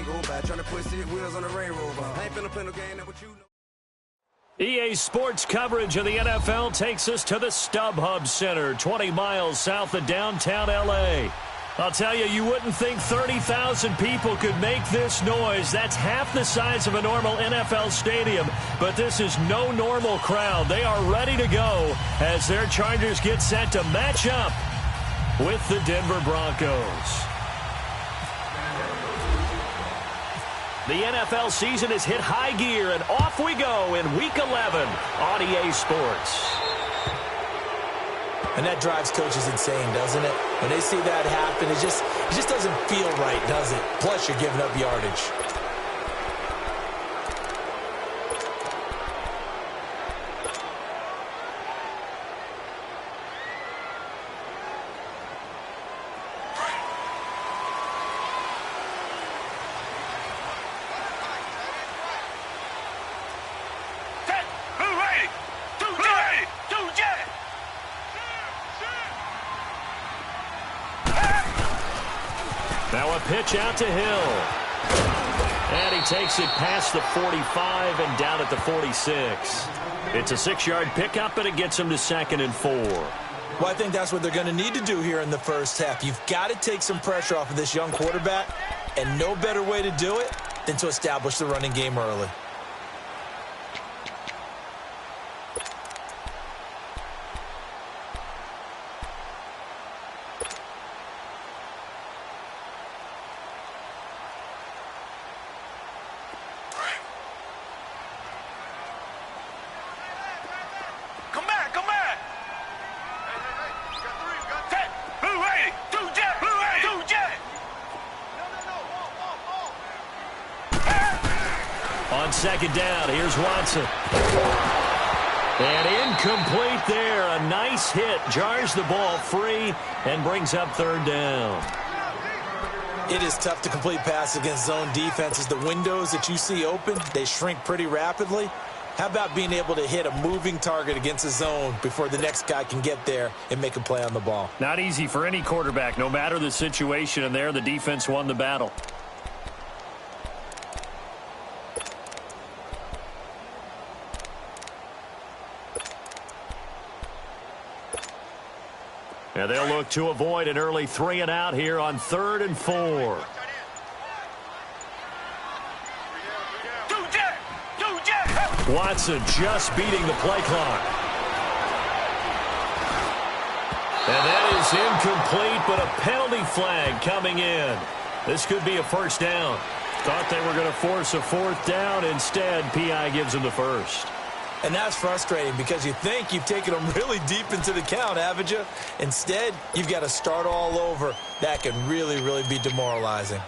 can't go by. Trying to put 6 wheels on the railroad. I ain't finna play no game that what you know. EA Sports coverage of the NFL takes us to the StubHub Center, 20 miles south of downtown L.A. I'll tell you, you wouldn't think 30,000 people could make this noise. That's half the size of a normal NFL stadium, but this is no normal crowd. They are ready to go as their Chargers get set to match up with the Denver Broncos. The NFL season has hit high gear, and off we go in Week 11 on EA Sports. And that drives coaches insane, doesn't it? When they see that happen, it just doesn't feel right, does it? Plus, you're giving up yardage. Now a pitch out to Hill. And he takes it past the 45 and down at the 46. It's a 6-yard pickup, and it gets him to 2nd and 4. Well, I think that's what they're going to need to do here in the first half. You've got to take some pressure off of this young quarterback, and no better way to do it than to establish the running game early. On 2nd down, here's Watson. And incomplete there. A nice hit. Jars the ball free and brings up 3rd down. It is tough to complete passes against zone defenses. The windows that you see open, they shrink pretty rapidly. How about being able to hit a moving target against a zone before the next guy can get there and make a play on the ball? Not easy for any quarterback, no matter the situation. And there, the defense won the battle. And they'll look to avoid an early 3-and-out here on 3rd and 4. Watson just beating the play clock. And that is incomplete, but a penalty flag coming in. This could be a 1st down. Thought they were going to force a 4th down. Instead, P.I. gives them the 1st. And that's frustrating because you think you've taken them really deep into the count, haven't you? Instead, you've got to start all over. That can really, really be demoralizing.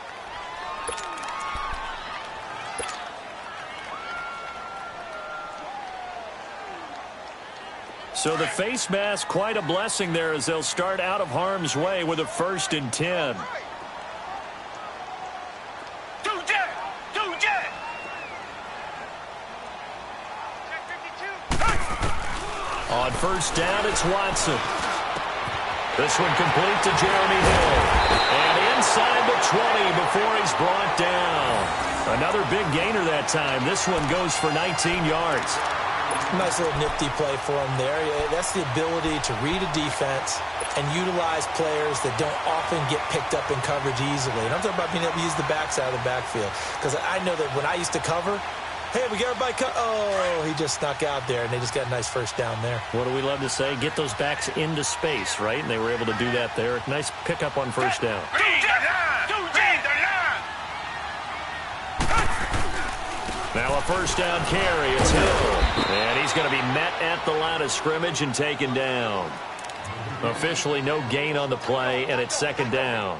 So the face mask, quite a blessing there as they'll start out of harm's way with a 1st and 10. On 1st down, it's Watson. This one complete to Jeremy Hill. And inside the 20 before he's brought down. Another big gainer that time. This one goes for 19 yards. Nice little nifty play for him there. That's the ability to read a defense and utilize players that don't often get picked up in coverage easily. And I'm talking about being able to use the backside of the backfield. Because I know that when I used to cover, hey, we got everybody oh, he just snuck out there, and they just got a nice 1st down there. What do we love to say? Get those backs into space, right? And they were able to do that there. Nice pickup on 1st down. Now a 1st down carry. It's Hill. And he's going to be met at the line of scrimmage and taken down. Officially no gain on the play, and it's 2nd down.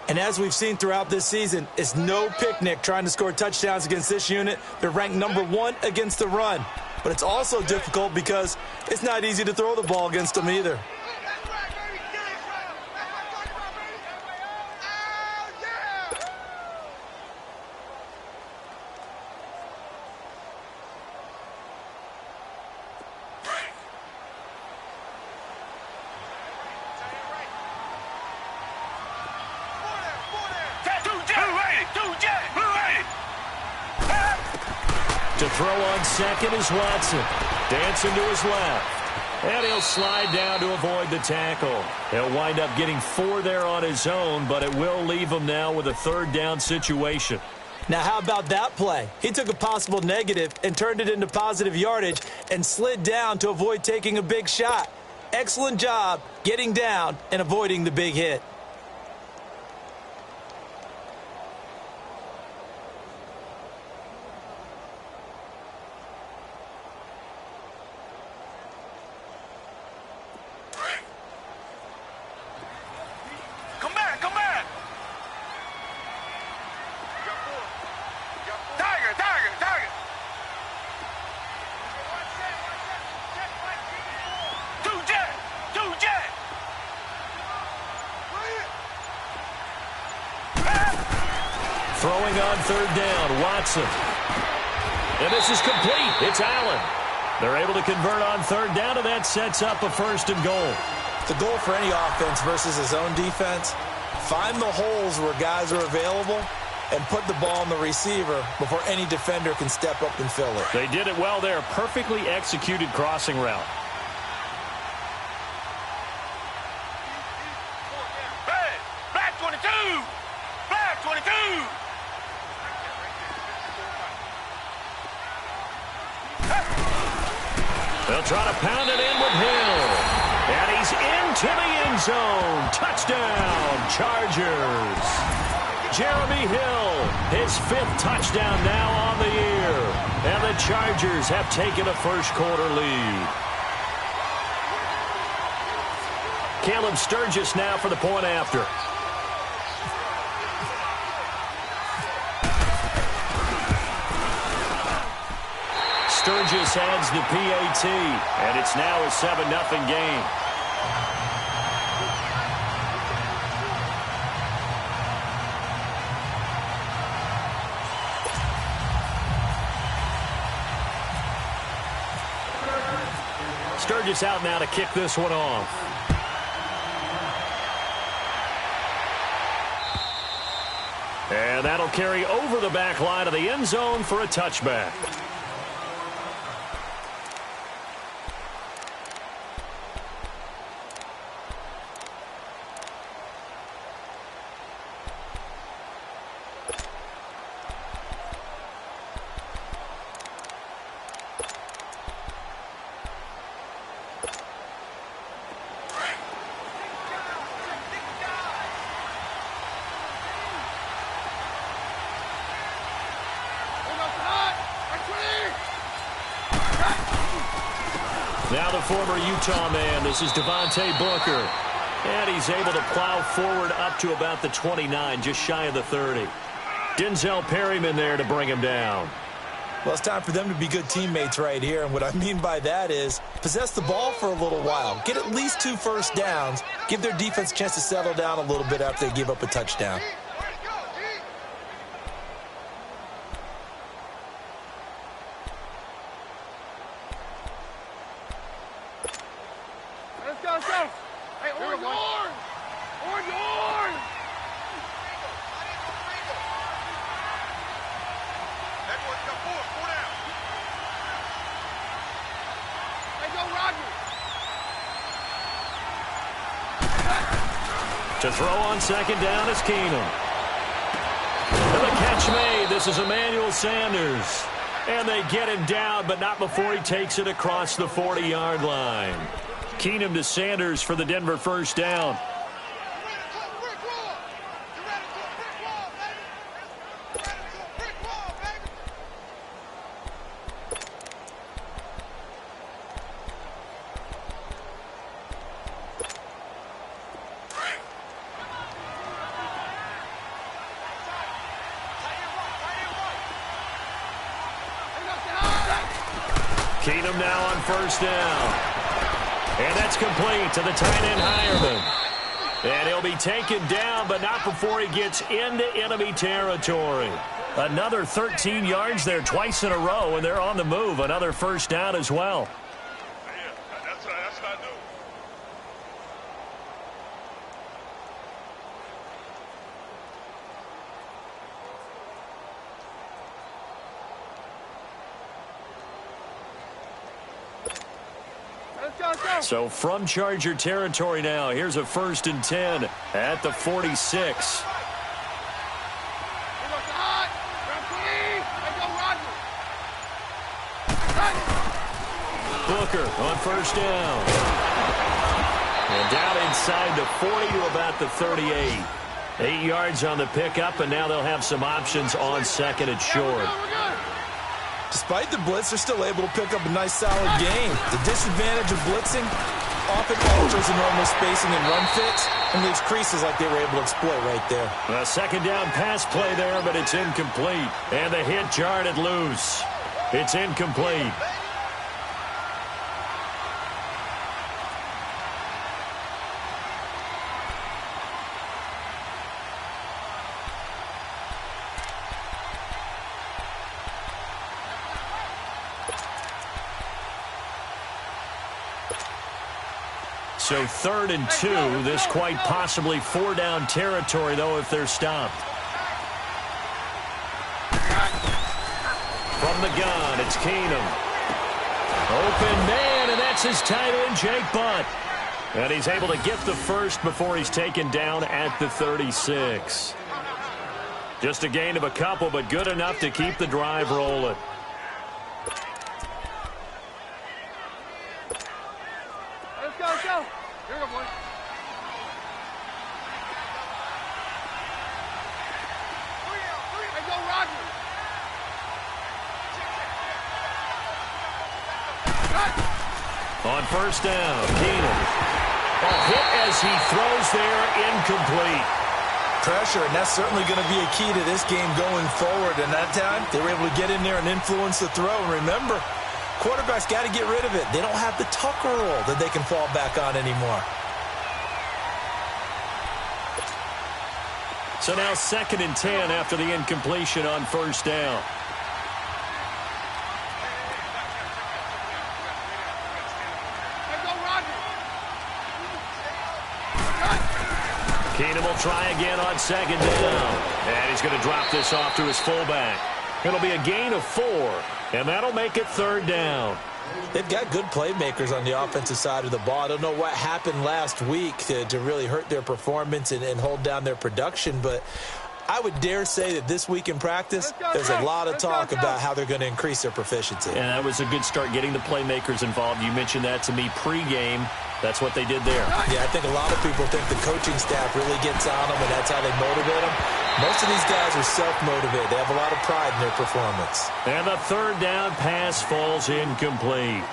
And as we've seen throughout this season, it's no picnic trying to score touchdowns against this unit. They're ranked number 1 against the run. But it's also difficult because it's not easy to throw the ball against them either. To throw on second is Watson. Dancing to his left. And he'll slide down to avoid the tackle. He'll wind up getting 4 there on his own, but it will leave him now with a third down situation. Now, how about that play? He took a possible negative and turned it into positive yardage and slid down to avoid taking a big shot. Excellent job getting down and avoiding the big hit. Throwing on third down, Watson. And this is complete. It's Allen. They're able to convert on third down, and that sets up a first and goal. The goal for any offense versus his own defense, find the holes where guys are available and put the ball on the receiver before any defender can step up and fill it. They did it well there. Perfectly executed crossing route. Black 22! Black 22! They'll try to pound it in with Hill. And he's into the end zone. Touchdown, Chargers. Jeremy Hill, his 5th touchdown now on the year. And the Chargers have taken a first-quarter lead. Caleb Sturgis now for the point after. Sturgis adds the PAT, and it's now a 7-0 game. Sturgis out now to kick this one off. And that'll carry over the back line of the end zone for a touchback. Now the former Utah man, this is Devontae Booker. And he's able to plow forward up to about the 29, just shy of the 30. Denzel Perryman there to bring him down. Well, it's time for them to be good teammates right here. And what I mean by that is possess the ball for a little while. Get at least 2 first downs. Give their defense a chance to settle down a little bit after they give up a touchdown. Hey, orange, orange! Orange, orange! That boy's got 4 down. Hey, go, Roger! To throw on second down is Keenum. And the catch made. This is Emmanuel Sanders. And they get him down, but not before he takes it across the 40-yard line. Keenum to Sanders for the Denver first down. Keenum now on first down. And that's complete to the tight end, Hireman. And he'll be taken down, but not before he gets into enemy territory. Another 13 yards there twice in a row, and they're on the move. Another first down as well. Yeah, that's what I do. So from Charger territory now, here's a 1st and 10 at the 46. Booker on 1st down. And down inside the 40 to about the 38. 8 yards on the pickup, and now they'll have some options on 2nd and short. Despite the blitz, they're still able to pick up a nice, solid gain. The disadvantage of blitzing often alters the normal spacing and run fits and leaves creases like they were able to exploit right there. A 2nd down pass play there, but it's incomplete. And the hit jarred it loose. It's incomplete. So 3rd and 2, this quite possibly 4-down territory, though, if they're stopped. From the gun, it's Keenum. Open man, and that's his tight end, Jake Butt. And he's able to get the first before he's taken down at the 36. Just a gain of a couple, but good enough to keep the drive rolling. Let's go. Here we go, boys. Hey, go, Roger. On 1st down, Keenum. A hit as he throws there, incomplete. Pressure, and that's certainly going to be a key to this game going forward. And that time, they were able to get in there and influence the throw. And remember, quarterbacks got to get rid of it. They don't have the Tucker rule that they can fall back on anymore. So now 2nd and 10 after the incompletion on 1st down. Keenum will try again on 2nd down. And he's going to drop this off to his fullback. It'll be a gain of 4, and that'll make it 3rd down. They've got good playmakers on the offensive side of the ball. I don't know what happened last week to really hurt their performance and hold down their production, but I would dare say that this week in practice, there's a lot of talk about how they're going to increase their proficiency. And that was a good start, getting the playmakers involved. You mentioned that to me pregame. That's what they did there. Yeah, I think a lot of people think the coaching staff really gets on them, and that's how they motivate them. Most of these guys are self-motivated. They have a lot of pride in their performance. And the 3rd down pass falls incomplete.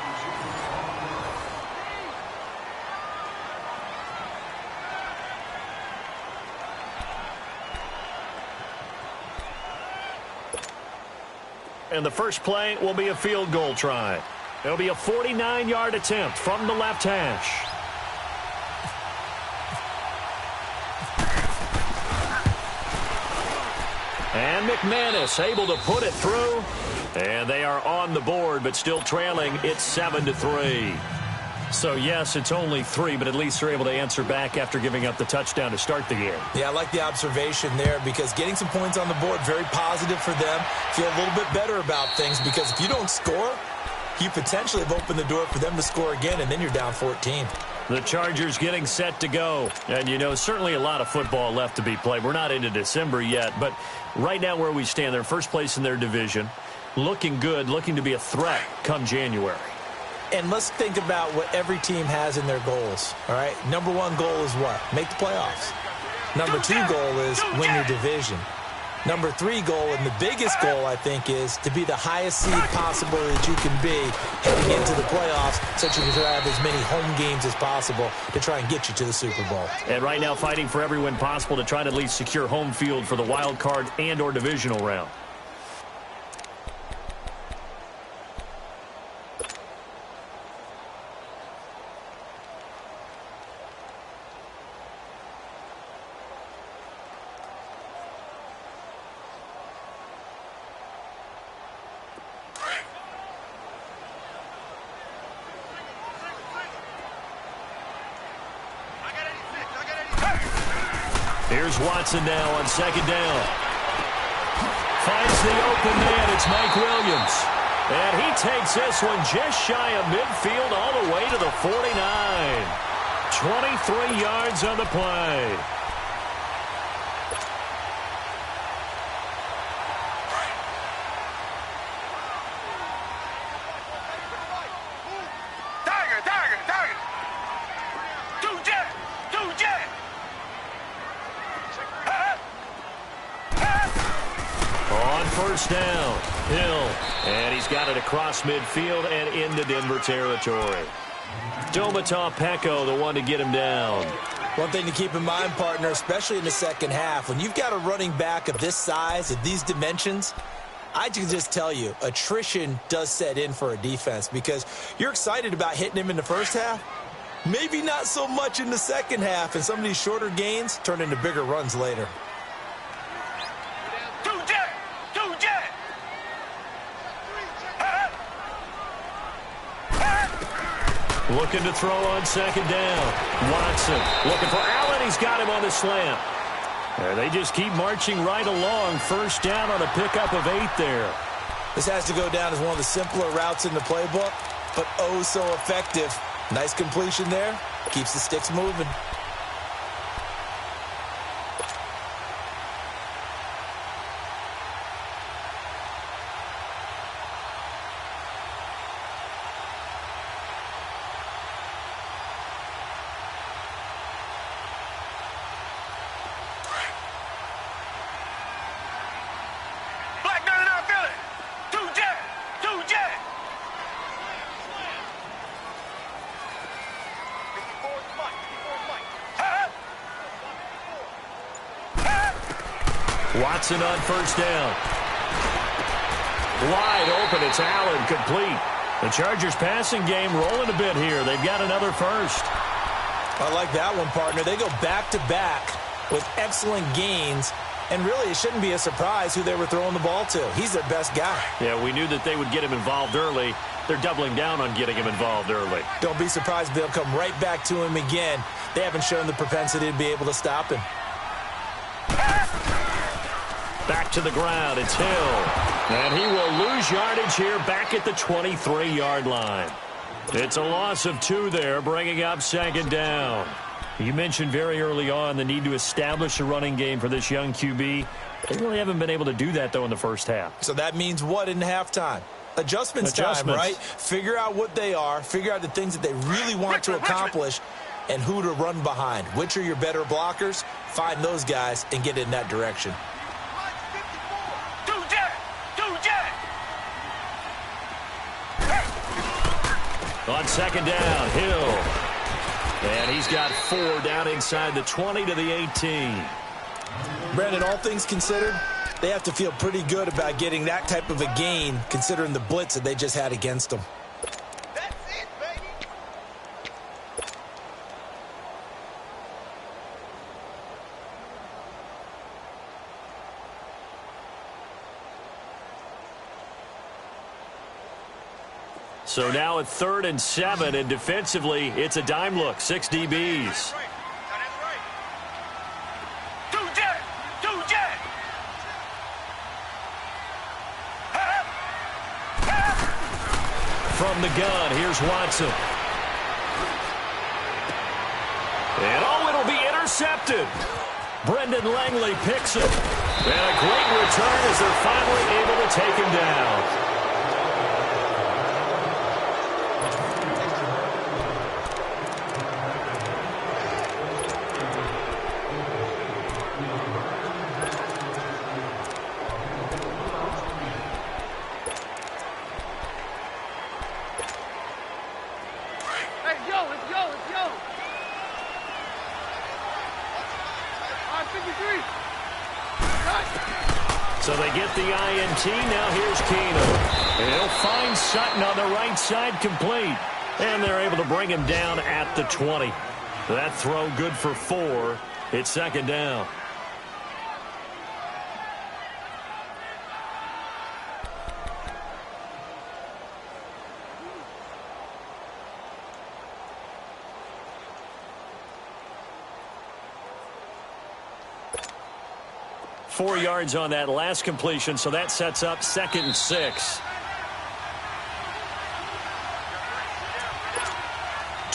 And the first play will be a field goal try. It'll be a 49-yard attempt from the left hash. And McManus able to put it through. And they are on the board, but still trailing. It's 7-3. So, yes, it's only 3, but at least they're able to answer back after giving up the touchdown to start the game. Yeah, I like the observation there because getting some points on the board, very positive for them. Feel a little bit better about things because if you don't score, you potentially have opened the door for them to score again, and then you're down 14. The Chargers getting set to go. And, you know, certainly a lot of football left to be played. We're not into December yet, but right now where we stand, they're first place in their division. Looking good, looking to be a threat come January. And let's think about what every team has in their goals, all right? Number 1 goal is what? Make the playoffs. Number 2 goal is win your division. Number 3 goal, and the biggest goal, I think, is to be the highest seed possible that you can be heading into the playoffs so that you can have as many home games as possible to try and get you to the Super Bowl. And right now fighting for every win possible to try to at least secure home field for the wild card and or divisional round. Here's Watson now on 2nd down. Finds the open man. It's Mike Williams. And he takes this one just shy of midfield all the way to the 49. 23 yards on the play. First down, Hill, and he's got it across midfield and into Denver territory. Domata-Peko, the one to get him down. One thing to keep in mind, partner, especially in the second half, when you've got a running back of this size, of these dimensions, I can just tell you, attrition does set in for a defense because you're excited about hitting him in the first half, maybe not so much in the second half, and some of these shorter gains turn into bigger runs later. Looking to throw on second down. Watson looking for Allen. He's got him on the slant. And they just keep marching right along. First down on a pickup of 8 there. This has to go down as one of the simpler routes in the playbook, but oh so effective. Nice completion there. Keeps the sticks moving. Watson on first down. Wide open. It's Allen, complete. The Chargers passing game rolling a bit here. They've got another first. I like that one, partner. They go back-to-back with excellent gains, and really it shouldn't be a surprise who they were throwing the ball to. He's their best guy. Yeah, we knew that they would get him involved early. They're doubling down on getting him involved early. Don't be surprised if they'll come right back to him again. They haven't shown the propensity to be able to stop him. Back to the ground, it's Hill. And he will lose yardage here back at the 23-yard line. It's a loss of 2 there, bringing up second down. You mentioned very early on the need to establish a running game for this young QB. They really haven't been able to do that, though, in the first half. So that means what in halftime? Adjustments time, right? Figure out what they are, figure out the things that they really want to accomplish, and who to run behind. Which are your better blockers? Find those guys and get in that direction. On second down, Hill. And he's got 4 down inside the 20 to the 18. Brandon, all things considered, they have to feel pretty good about getting that type of a gain considering the blitz that they just had against them. That's it, baby. So now at 3rd and 7, and defensively, it's a dime look. 6 DBs. From the gun, here's Watson. And oh, it'll be intercepted. Brendan Langley picks it. And a great return as they're finally able to take him down. So they get the INT. Now here's Keenum. And he'll find Sutton on the right side, complete. And they're able to bring him down at the 20. That throw good for 4. It's second down. "4 yards on that last completion, so that sets up 2nd and 6.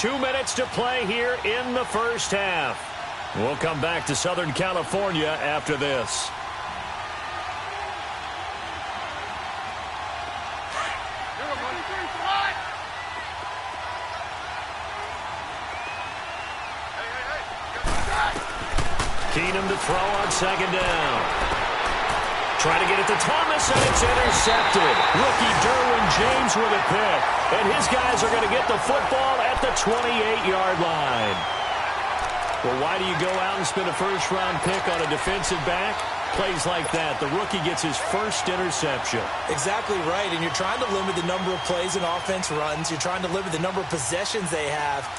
2 minutes to play here in the first half. We'll come back to Southern California after this. Keenum to throw on second down. Trying to get it to Thomas, and it's intercepted. Rookie Derwin James with a pick. And his guys are going to get the football at the 28-yard line. Well, why do you go out and spend a first-round pick on a defensive back? Plays like that. The rookie gets his first interception. Exactly right, and you're trying to limit the number of plays and offense runs. You're trying to limit the number of possessions they have.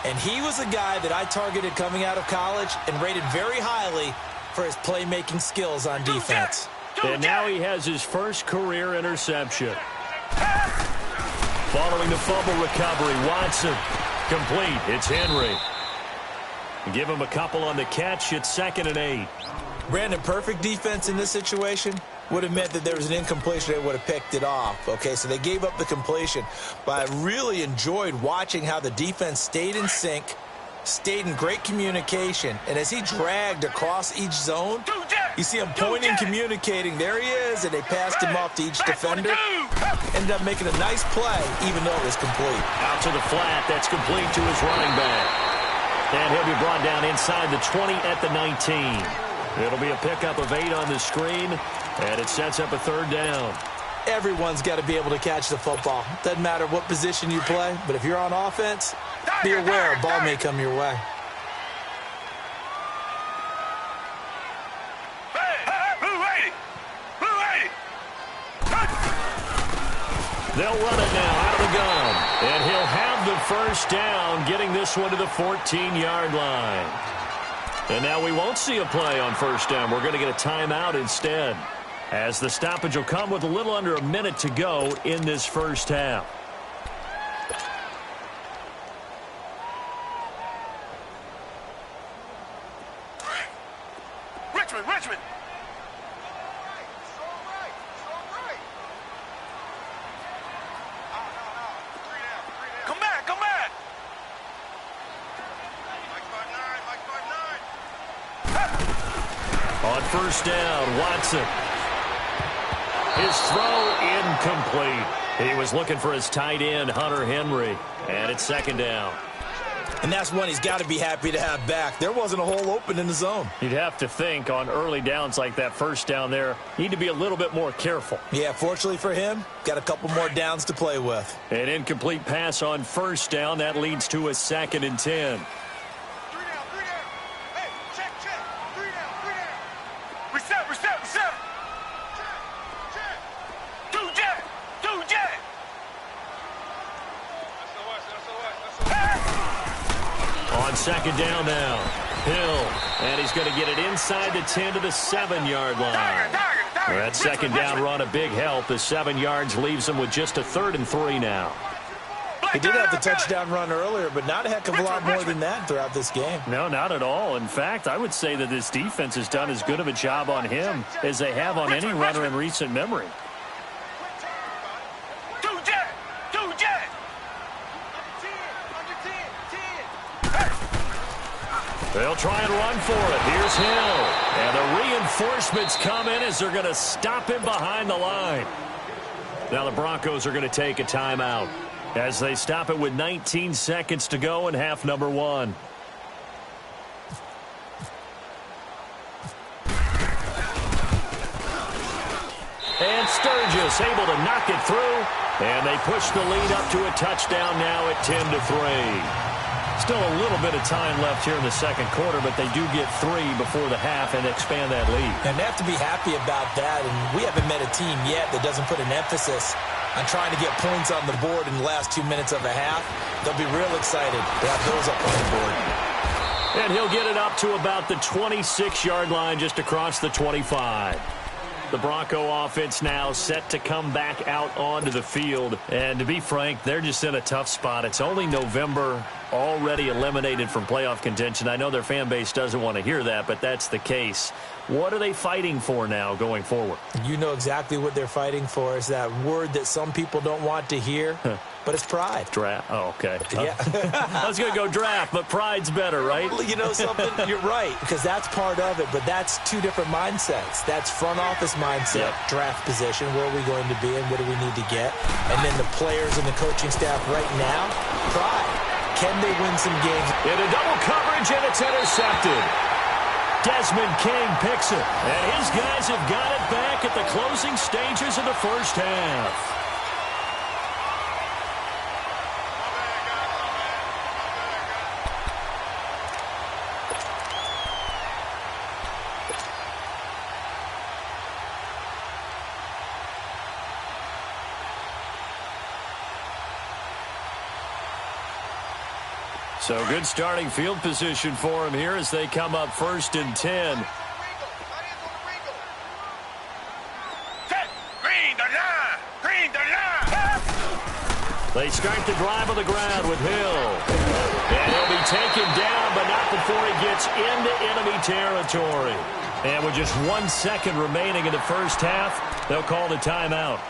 And he was a guy that I targeted coming out of college and rated very highly for his playmaking skills on defense. And now he has his first career interception. Following the fumble recovery, Watson. Complete. It's Henry. Give him a couple on the catch. It's 2nd and 8. Brandon, perfect defense in this situation would have meant that there was an incompletion. They would have picked it off. Okay, so they gave up the completion. But I really enjoyed watching how the defense stayed in sync, stayed in great communication. And as he dragged across each zone, you see him pointing, communicating. There he is, and they passed him off to each defender. Ended up making a nice play, even though it was complete. Out to the flat. That's complete to his running back. And he'll be brought down inside the 20 at the 19. It'll be a pickup of 8 on the screen, and it sets up a 3rd down. Everyone's got to be able to catch the football. Doesn't matter what position you play, but if you're on offense, be aware a ball may come your way. They'll run it now out of the gun. And he'll have the first down, getting this one to the 14-yard line. And now we won't see a play on first down. We're going to get a timeout instead, as the stoppage will come with a little under a minute to go in this first half. Richmond. Come back. On first down, Watson. His throw incomplete. He was looking for his tight end, Hunter Henry. And it's 2nd down. And that's one he's got to be happy to have back. There wasn't a hole open in the zone. You'd have to think on early downs like that first down there, need to be a little bit more careful. Yeah, fortunately for him, got a couple more downs to play with. An incomplete pass on first down. That leads to a 2nd and 10. 3 down. Hey, check. 3 down. Reset. Check. 2 jet. On 2nd down now, Hill, and he's going to get it inside the 10 to the 7-yard line. That 2nd down run a big help. The 7 yards leaves him with just a 3rd and 3 now. He did have the touchdown run earlier, but not a heck of a lot more than that throughout this game. No, not at all. In fact, I would say that this defense has done as good of a job on him as they have on any runner in recent memory. 2 jet. They'll try and run for it. Here's Hill. And the reinforcements come in as they're going to stop him behind the line. Now the Broncos are going to take a timeout as they stop it with 19 seconds to go in half number 1. And Sturgis able to knock it through. And they push the lead up to a touchdown now at 10-3. Still a little bit of time left here in the second quarter, but they do get 3 before the half and expand that lead. And they have to be happy about that, and we haven't met a team yet that doesn't put an emphasis on trying to get points on the board in the last 2 minutes of a half. They'll be real excited to have those up on the board. And he'll get it up to about the 26-yard line, just across the 25. The Bronco offense now set to come back out onto the field. And to be frank, they're just in a tough spot. It's only November, already eliminated from playoff contention. I know their fan base doesn't want to hear that, but that's the case. What are they fighting for now going forward? You know exactly what they're fighting for. Is that word that some people don't want to hear, but it's pride. Draft. Oh, okay. Yeah. I was going to go draft, but pride's better, right? You know something? You're right, because that's part of it, but that's two different mindsets. That's front office mindset, draft position, where are we going to be and what do we need to get? And then the players and the coaching staff right now, pride. Can they win some games? Into double coverage, and it's intercepted. Desmond King picks it, and his guys have got it back at the closing stages of the first half. So good starting field position for him here as they come up 1st and 10. They start the drive on the ground with Hill. And he'll be taken down, but not before he gets into enemy territory. And with just 1 second remaining in the first half, they'll call the timeout.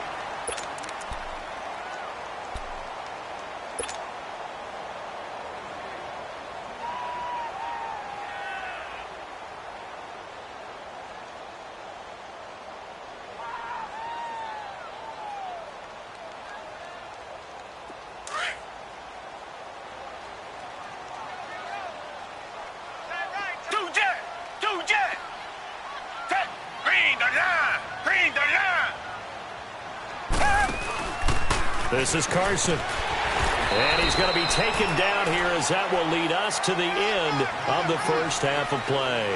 This is Carson. And he's going to be taken down here as that will lead us to the end of the first half of play.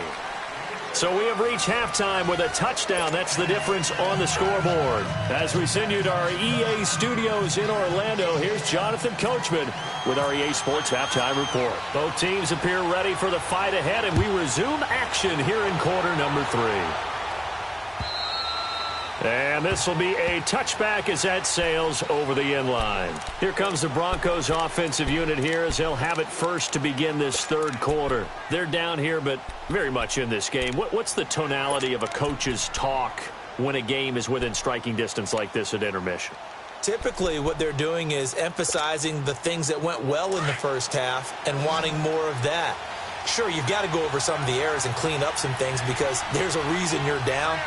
So we have reached halftime with a touchdown. That's the difference on the scoreboard. As we send you to our EA studios in Orlando, here's Jonathan Coachman with our EA Sports Halftime Report. Both teams appear ready for the fight ahead, and we resume action here in quarter number 3. And this will be a touchback as that sails over the end line. Here comes the Broncos offensive unit here as they'll have it first to begin this third quarter. They're down here, but very much in this game. What's the tonality of a coach's talk when a game is within striking distance like this at intermission? Typically, what they're doing is emphasizing the things that went well in the first half and wanting more of that. Sure, you've got to go over some of the errors and clean up some things because there's a reason you're down.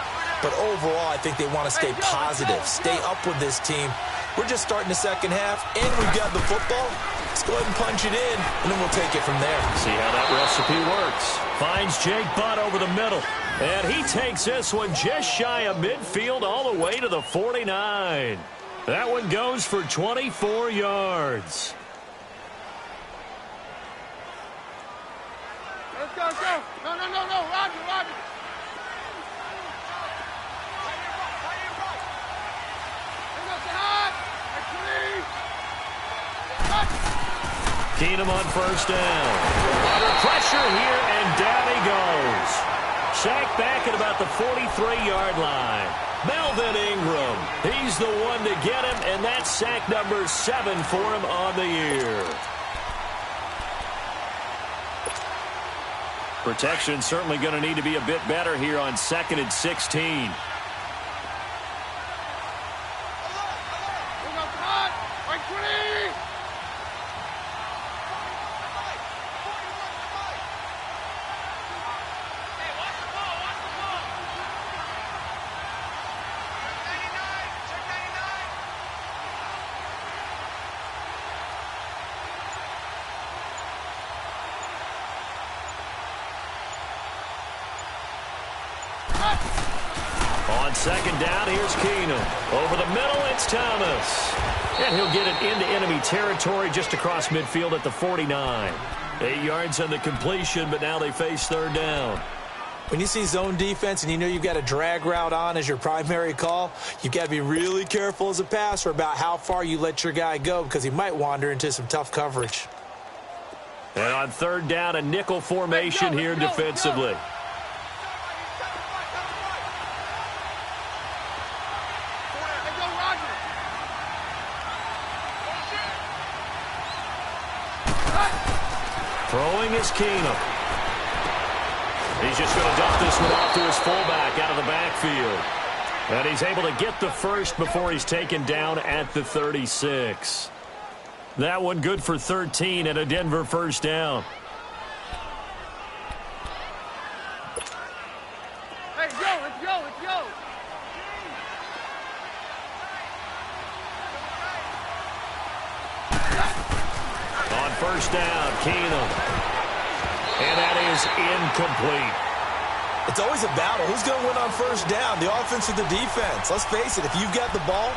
But overall, I think they want to stay positive, stay up with this team. We're just starting the second half, and we've got the football. Let's go ahead and punch it in, and then we'll take it from there. See how that recipe works. Finds Jake Butt over the middle. And he takes this one just shy of midfield all the way to the 49. That one goes for 24 yards. Let's go, let's go. No, Roger. Keenum on first down. Under pressure here, and down he goes. Sacked back at about the 43-yard line. Melvin Ingram, he's the one to get him, and that's sack number 7 for him on the year. Protection certainly going to need to be a bit better here on 2nd and 16. On 2nd down, here's Keenum. Over the middle, it's Thomas. And he'll get it into enemy territory just across midfield at the 49. 8 yards on the completion, but now they face 3rd down. When you see zone defense and you know you've got a drag route on as your primary call, you've got to be really careful as a passer about how far you let your guy go because he might wander into some tough coverage. And on 3rd down, a nickel formation here defensively. Throwing is Keenum. He's just going to dump this one off to his fullback out of the backfield. And he's able to get the first before he's taken down at the 36. That one good for 13 and a Denver first down. Hey, go, let's go, let's go. On first down, Keenum. And that is incomplete. It's always a battle. Who's going to win on first down, the offense or the defense? Let's face it, if you've got the ball,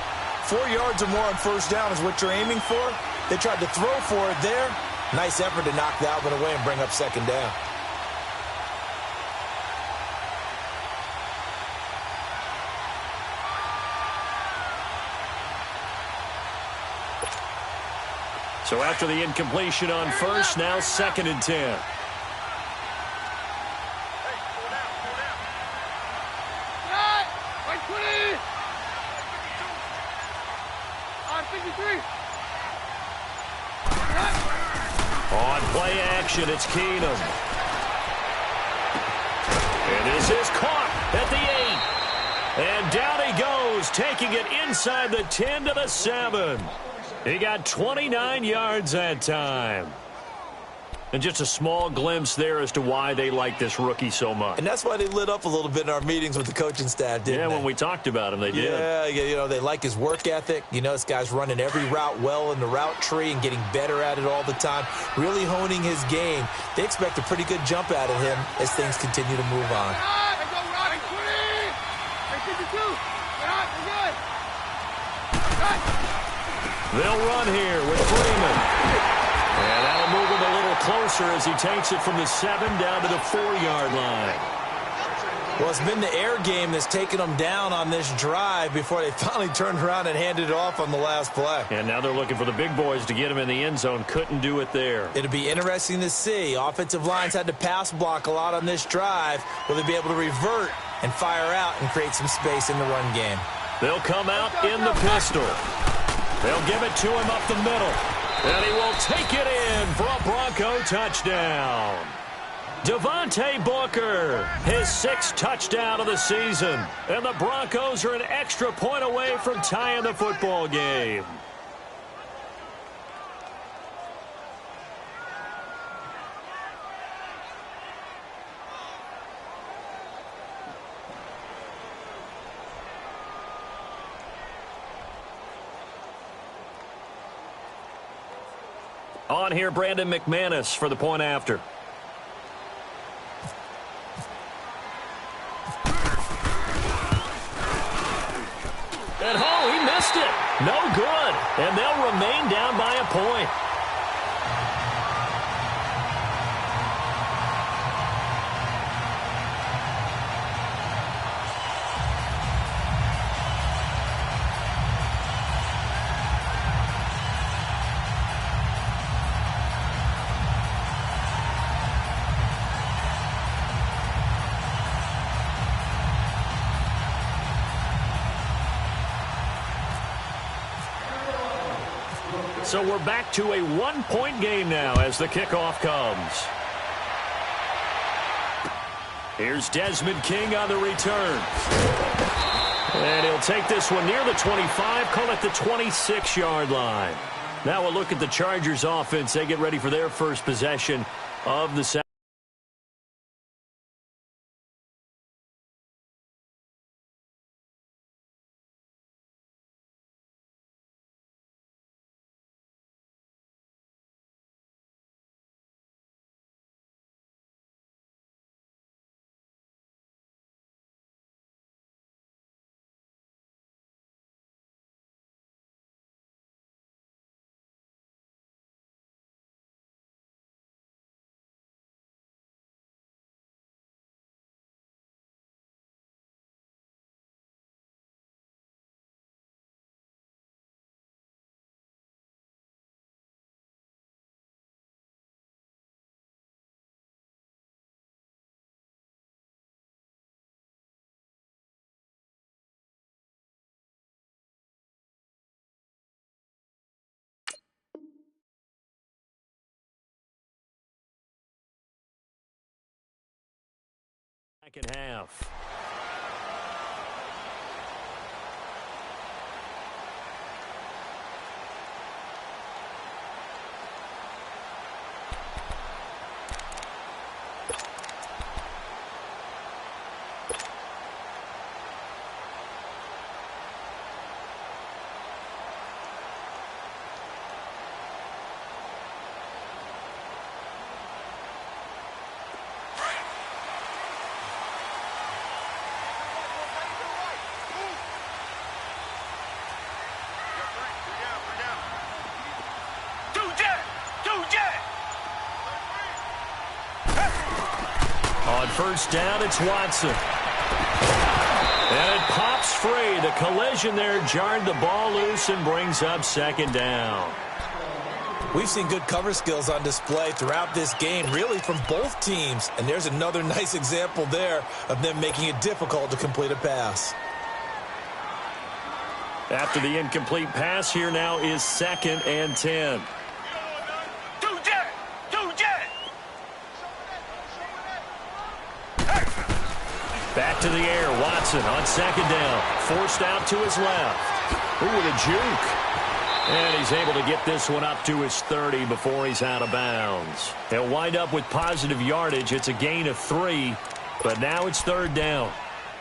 4 yards or more on first down is what you're aiming for. They tried to throw for it there. Nice effort to knock that one away and bring up second down. So after the incompletion on first, now 2nd and 10. On play action, it's Keenum. And this is caught at the 8. And down he goes, taking it inside the 10 to the 7. He got 29 yards that time. And just a small glimpse there as to why they like this rookie so much. And that's why they lit up a little bit in our meetings with the coaching staff, didn't they? Yeah, when we talked about him, they did. Yeah, you know, they like his work ethic. You know, this guy's running every route well in the route tree and getting better at it all the time, really honing his game. They expect a pretty good jump out of him as things continue to move on. They'll run here with Freeman. And that'll move him a little closer as he takes it from the 7 down to the 4-yard line. Well, it's been the air game that's taken them down on this drive before they finally turned around and handed it off on the last play. And now they're looking for the big boys to get him in the end zone. Couldn't do it there. It'll be interesting to see. Offensive lines had to pass block a lot on this drive. Will they be able to revert and fire out and create some space in the run game? They'll come out in the pistol. They'll give it to him up the middle. And he will take it in for a Bronco touchdown. Devontae Booker, his 6th touchdown of the season. And the Broncos are an extra point away from tying the football game. On here, Brandon McManus for the point after. And he missed it. No good. And they'll remain down by a point. So we're back to a 1-point game now as the kickoff comes. Here's Desmond King on the return. And he'll take this one near the 25, call it the 26-yard line. Now we'll look at the Chargers offense. They get ready for their first possession of the second. second half. On first down, it's Watson. And it pops free. The collision there jarred the ball loose and brings up second down. We've seen good cover skills on display throughout this game, really from both teams. And there's another nice example there of them making it difficult to complete a pass. After the incomplete pass, here now is 2nd and 10. Back to the air. Watson on second down. Forced out to his left. Ooh, with a juke. And he's able to get this one up to his 30 before he's out of bounds. He'll wind up with positive yardage. It's a gain of 3, but now it's 3rd down.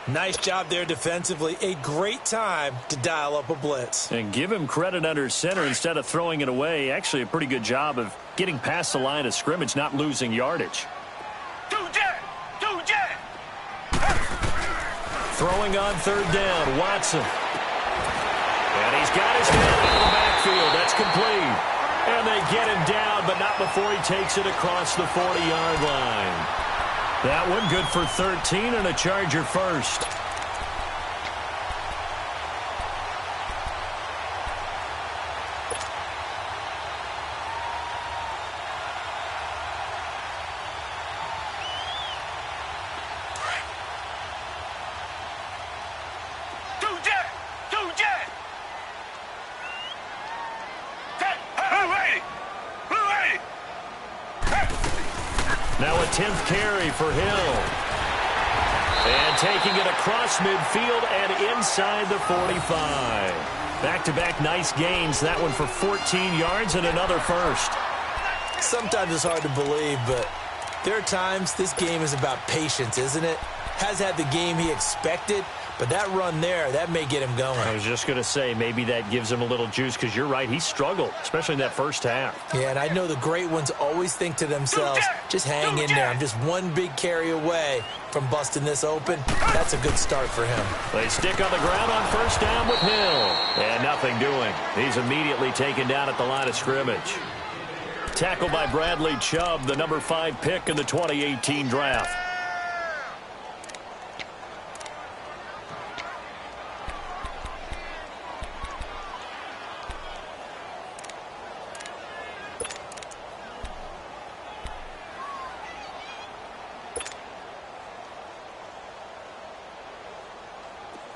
Nice job there defensively. A great time to dial up a blitz. And give him credit under center instead of throwing it away. Actually a pretty good job of getting past the line of scrimmage, not losing yardage. Throwing on 3rd down, Watson. And he's got his man out of the backfield. That's complete. And they get him down, but not before he takes it across the 40-yard line. That one good for 13 and a Charger first. Now a 10th carry for Hill. And taking it across midfield and inside the 45. Back-to-back nice gains. That one for 14 yards and another first. Sometimes it's hard to believe, but there are times this game is about patience, isn't it? Has had the game he expected, but that run there, that may get him going. I was just going to say, maybe that gives him a little juice, because you're right, he struggled, especially in that first half. Yeah, and I know the great ones always think to themselves, just hang in there. I'm just one big carry away from busting this open. That's a good start for him. They stick on the ground on first down with Hill. And nothing doing. He's immediately taken down at the line of scrimmage. Tackled by Bradley Chubb, the number 5 pick in the 2018 draft.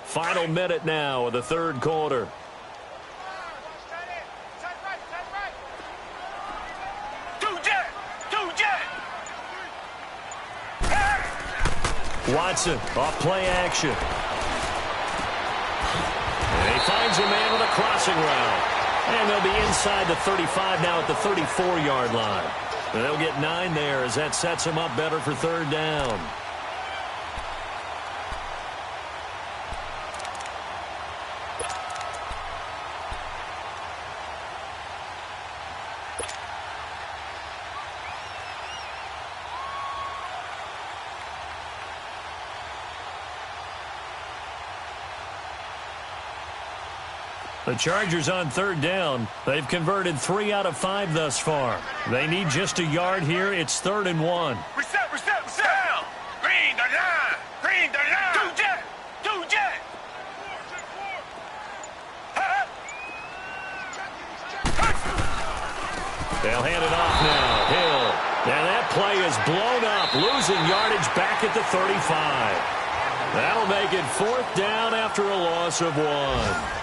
Final minute now of the 3rd quarter. Watson off play action. And he finds a man with a crossing route. And they'll be inside the 35 now at the 34-yard line. And they'll get 9 there as that sets them up better for 3rd down. The Chargers on 3rd down. They've converted 3 out of 5 thus far. They need just a yard here. It's 3rd and 1. Reset. Green the line. Green the line. Two jet. They'll hand it off now. Hill. And that play is blown up, losing yardage back at the 35. That'll make it 4th down after a loss of 1.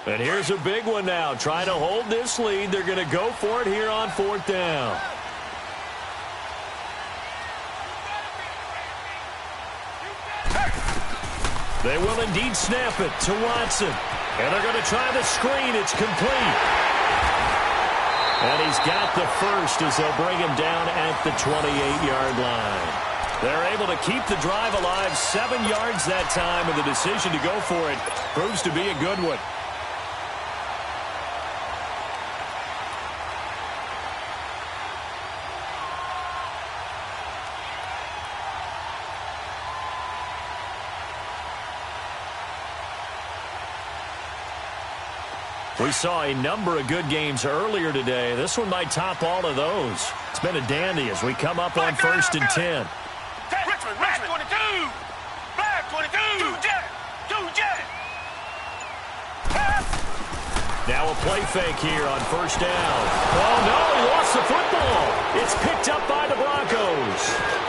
And here's a big one now. Trying to hold this lead. They're going to go for it here on 4th down. They will indeed snap it to Watson. And they're going to try the screen. It's complete. And he's got the first as they'll bring him down at the 28-yard line. They're able to keep the drive alive, 7 yards that time, and the decision to go for it proves to be a good one. We saw a number of good games earlier today. This one might top all of those. It's been a dandy as we come up on 1st and 10. Richmond, 22. Flag 22. Two jet. Now a play fake here on 1st down. Oh, no, he lost the football. It's picked up by the Broncos.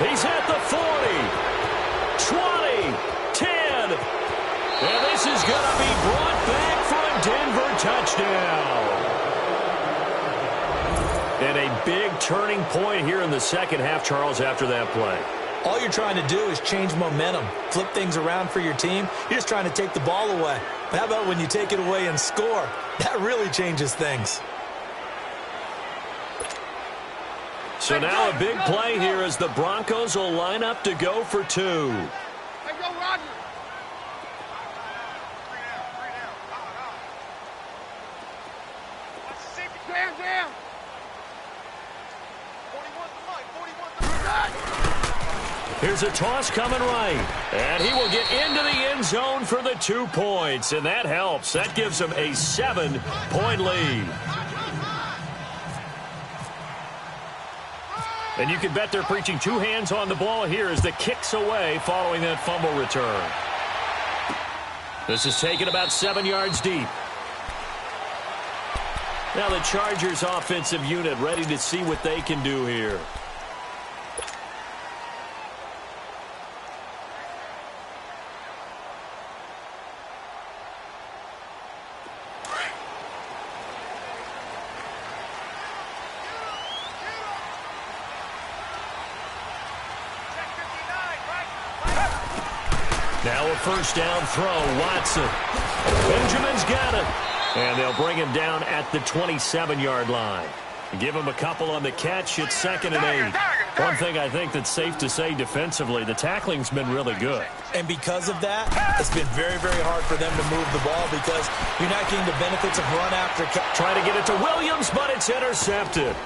He's at the 40, 20, 10. And this is going to be brought back for a Denver touchdown. And a big turning point here in the second half, Charles, after that play. All you're trying to do is change momentum, flip things around for your team. You're just trying to take the ball away. But how about when you take it away and score? That really changes things. So now a big play here as the Broncos will line up to go for 2. Hey, go, Roger. Down. 41 Here's a toss coming right. And he will get into the end zone for the 2 points. And that helps. That gives him a 7-point lead. And you can bet they're preaching 2 hands on the ball here as the kick's away following that fumble return. This is taken about 7 yards deep. Now the Chargers offensive unit ready to see what they can do here. Now a 1st down throw, Watson. Benjamin's got it. And they'll bring him down at the 27-yard line. Give him a couple on the catch. It's 2nd and 8. One thing I think that's safe to say defensively, the tackling's been really good. And because of that, it's been very, very hard for them to move the ball because you're not getting the benefits of run after catch. Trying to get it to Williams, but it's intercepted.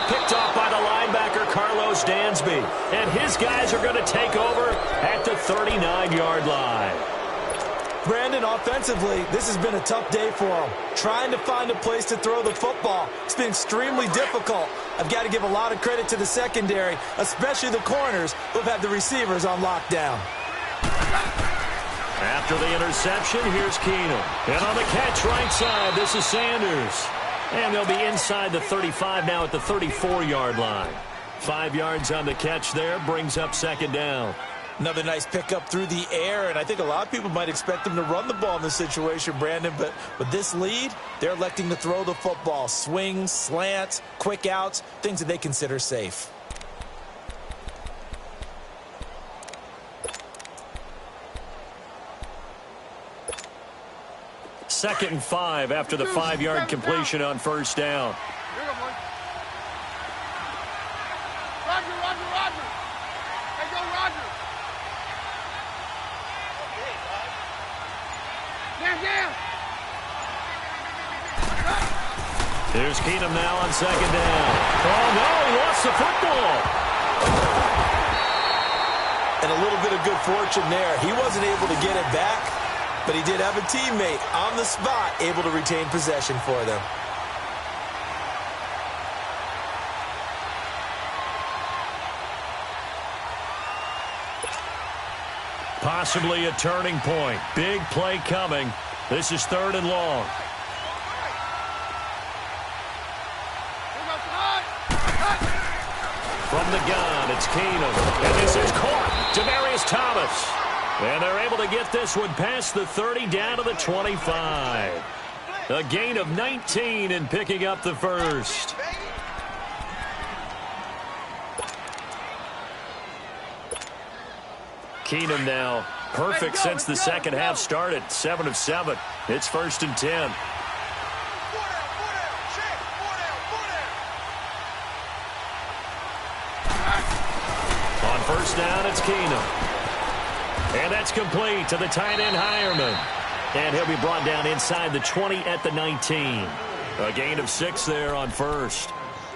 Picked off by the linebacker, Carlos Dansby. And his guys are going to take over at the 39-yard line. Brandon, offensively, this has been a tough day for them. Trying to find a place to throw the football. It's been extremely difficult. I've got to give a lot of credit to the secondary, especially the corners who've had the receivers on lockdown. After the interception, here's Keenum. And on the catch right side, this is Sanders. And they'll be inside the 35 now at the 34-yard line. 5 yards on the catch there, brings up 2nd down. Another nice pickup through the air, and I think a lot of people might expect them to run the ball in this situation, Brandon, but with this lead, they're electing to throw the football. Swings, slants, quick outs, things that they consider safe. Second and 5 after the 5-yard completion on 1st down. Roger. Hey, go, Roger. Down. Here's Keenum now on 2nd down. Oh, no, he lost the football. And a little bit of good fortune there. He wasn't able to get it back, but he did have a teammate on the spot able to retain possession for them. Possibly a turning point. Big play coming. This is 3rd and long. From the gun, it's Keenum. And this is caught. Demaryius Thomas. And they're able to get this one past the 30 down to the 25. A gain of 19 and picking up the first. Keenum now perfect since the second half started. 7 of 7. It's 1st and 10. On first down, it's Keenum. And that's complete to the tight end, Hireman. And he'll be brought down inside the 20 at the 19. A gain of 6 there on first.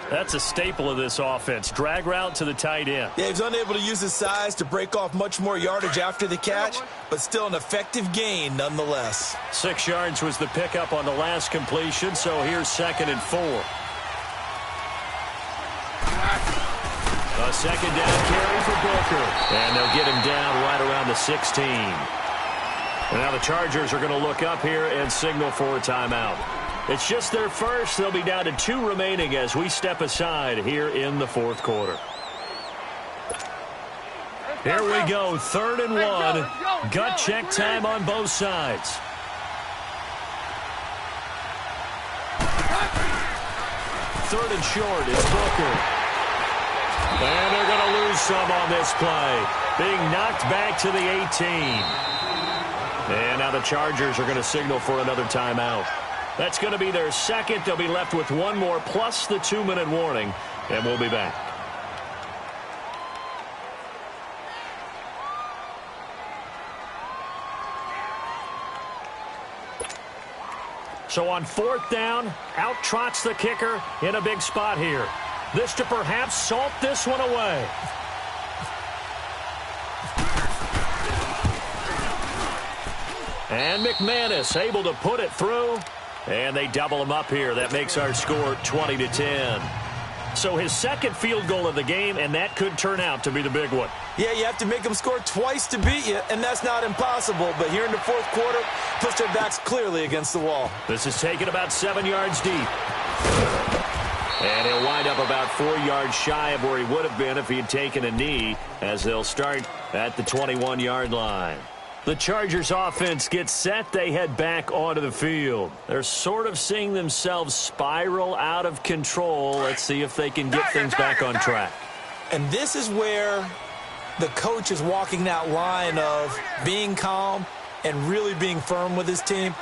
That's a staple of this offense. Drag route to the tight end. Yeah, he's unable to use his size to break off much more yardage after the catch, but still an effective gain nonetheless. 6 yards was the pickup on the last completion, so here's 2nd and 4. A second down carry for Booker. And they'll get him down right around the 16. And now the Chargers are going to look up here and signal for a timeout. It's just their first. They'll be down to 2 remaining as we step aside here in the 4th quarter. Here we go, 3rd and 1. Gut check time on both sides. Third and short, it's Booker. And they're going to lose some on this play. Being knocked back to the 18. And now the Chargers are going to signal for another timeout. That's going to be their second. They'll be left with 1 more plus the 2-minute warning. And we'll be back. So on 4th down, out trots the kicker in a big spot here. This to perhaps salt this one away. And McManus able to put it through. And they double him up here. That makes our score 20-10. So his second field goal of the game, and that could turn out to be the big one. Yeah, you have to make them score twice to beat you, and that's not impossible. But here in the 4th quarter, push their backs clearly against the wall. This is taken about 7 yards deep. And he'll wind up about 4 yards shy of where he would have been if he had taken a knee, as they'll start at the 21-yard line. The Chargers offense gets set. They head back onto the field. They're sort of seeing themselves spiral out of control. Let's see if they can get things back on track. And this is where the coach is walking that line of being calm and really being firm with his team.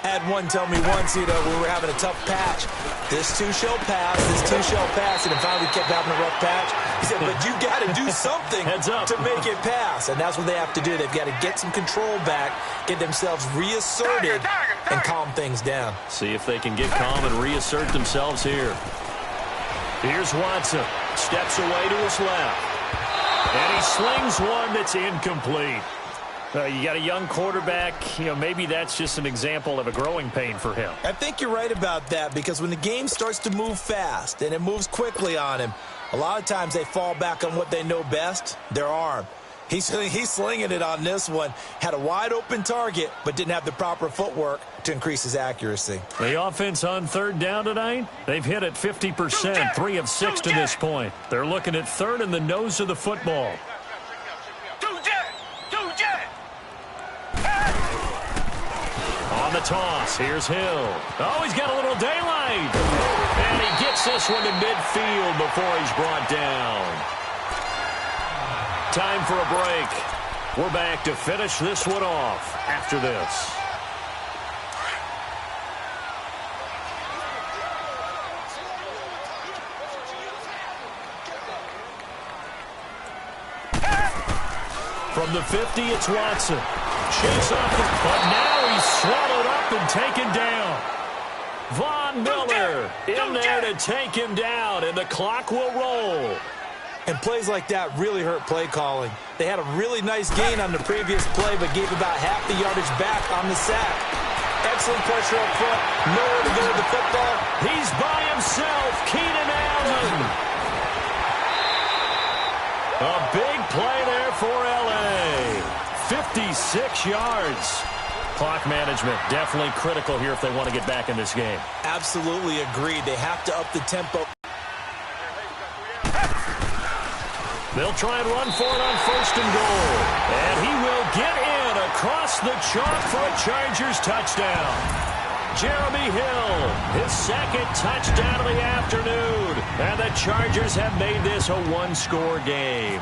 I had one tell me once, we were having a tough patch. This too shall pass, this too shall pass. And finally we kept having a rough patch. He said, but you got to do something to make it pass. And that's what they have to do. They've got to get some control back, get themselves reasserted, and calm things down. See if they can get calm and reassert themselves here. Here's Watson. Steps away to his left. And he slings one that's incomplete. You got a young quarterback, maybe that's just an example of a growing pain for him. I think you're right about that, because when the game starts to move fast and it moves quickly on him, a lot of times they fall back on what they know best, their arm. He's slinging it on this one. Had a wide open target, but didn't have the proper footwork to increase his accuracy. The offense on 3rd down tonight, they've hit it 50%, 3 of 6 to this point. They're looking at 3rd in the nose of the football. On the toss, here's Hill. Oh, he's got a little daylight. And he gets this one to midfield before he's brought down. Time for a break. We're back to finish this one off after this. From the 50, it's Watson. Shakes off the... But now he's swallowed up and taken down. Von Miller in there to take him down, and the clock will roll. And plays like that really hurt play calling. They had a really nice gain on the previous play, but gave about half the yardage back on the sack. Excellent pressure up front. Nowhere to go with the football. He's by himself. Keenan Allen. A big play there for L.A. 56 yards. Clock management definitely critical here if they want to get back in this game. Absolutely agreed. They have to up the tempo. They'll try and run for it on 1st and goal. And he will get in across the chalk for a Chargers touchdown. Jeremy Hill, his second touchdown of the afternoon. And the Chargers have made this a one-score game.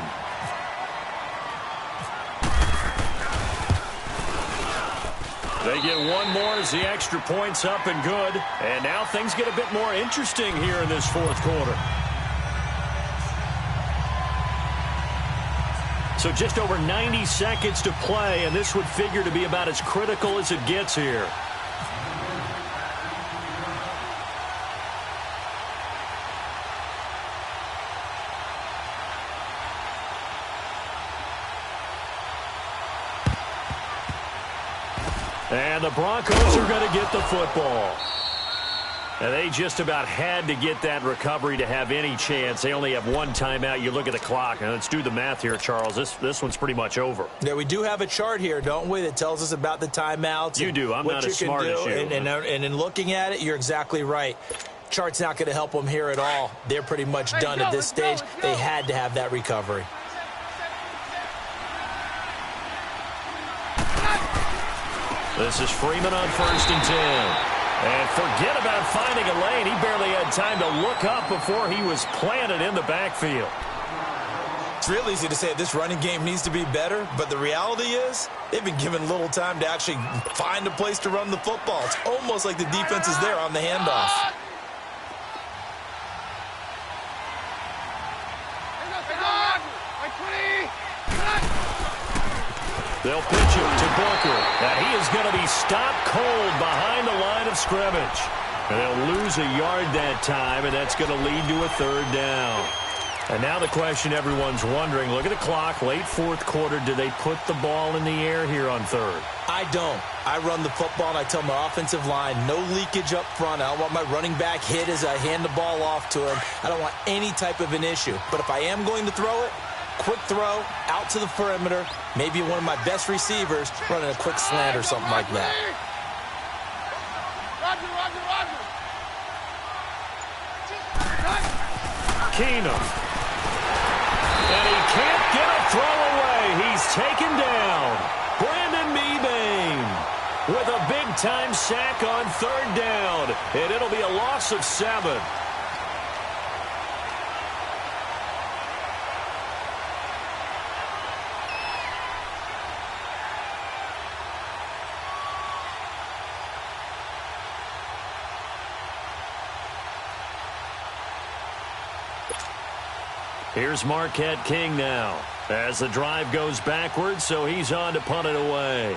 They get one more as the extra point's up and good. And now things get a bit more interesting here in this fourth quarter. So just over 90 seconds to play, and this would figure to be about as critical as it gets here. And the Broncos are going to get the football. And they just about had to get that recovery to have any chance. They only have one timeout. You look at the clock. And let's do the math here, Charles. This one's pretty much over. Yeah, we do have a chart here, don't we, that tells us about the timeouts. You do. I'm not as smart as you. And in looking at it, you're exactly right. Chart's not going to help them here at all. They're pretty much done at this stage. They had to have that recovery. This is Freeman on 1st and 10. And forget about finding a lane. He barely had time to look up before he was planted in the backfield. It's real easy to say this running game needs to be better, but the reality is they've been given little time to actually find a place to run the football. It's almost like the defense is there on the handoff. They'll pitch it to Booker. Now he is going to be stopped cold behind the line of scrimmage. And they'll lose a yard that time, and that's going to lead to a 3rd down. And now the question everyone's wondering, look at the clock, late fourth quarter, do they put the ball in the air here on 3rd? I don't. I run the football, and I tell my offensive line, no leakage up front. I don't want my running back hit as I hand the ball off to him. I don't want any type of an issue. But if I am going to throw it, quick throw, out to the perimeter, maybe one of my best receivers running a quick slant or something like that. Keenum. And he can't get a throw away. He's taken down. Brandon Mebane with a big-time sack on 3rd down. And it'll be a loss of 7. Here's Marquette King now as the drive goes backwards, so he's on to punt it away.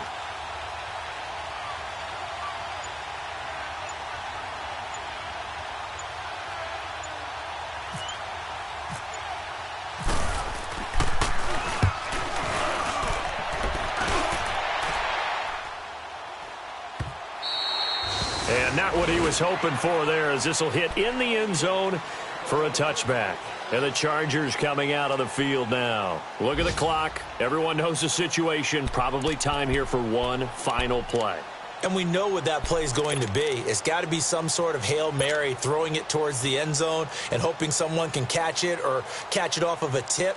And not what he was hoping for there, as this will hit in the end zone for a touchback. And the Chargers coming out of the field now. Look at the clock. Everyone knows the situation. Probably time here for one final play. And we know what that play is going to be. It's got to be some sort of Hail Mary, throwing it towards the end zone and hoping someone can catch it or catch it off of a tip.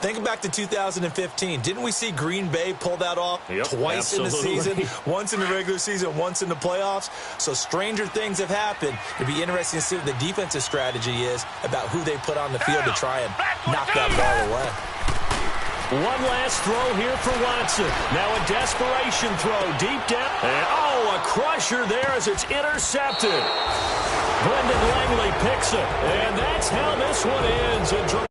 Think back to 2015. Didn't we see Green Bay pull that off twice in the season? Once in the regular season, once in the playoffs. So stranger things have happened. It'd be interesting to see what the defensive strategy is about who they put on the field to try and knock that ball away. One last throw here for Watson. Now a desperation throw deep down. And a crusher there as it's intercepted. Brendan Langley picks it. And that's how this one ends. A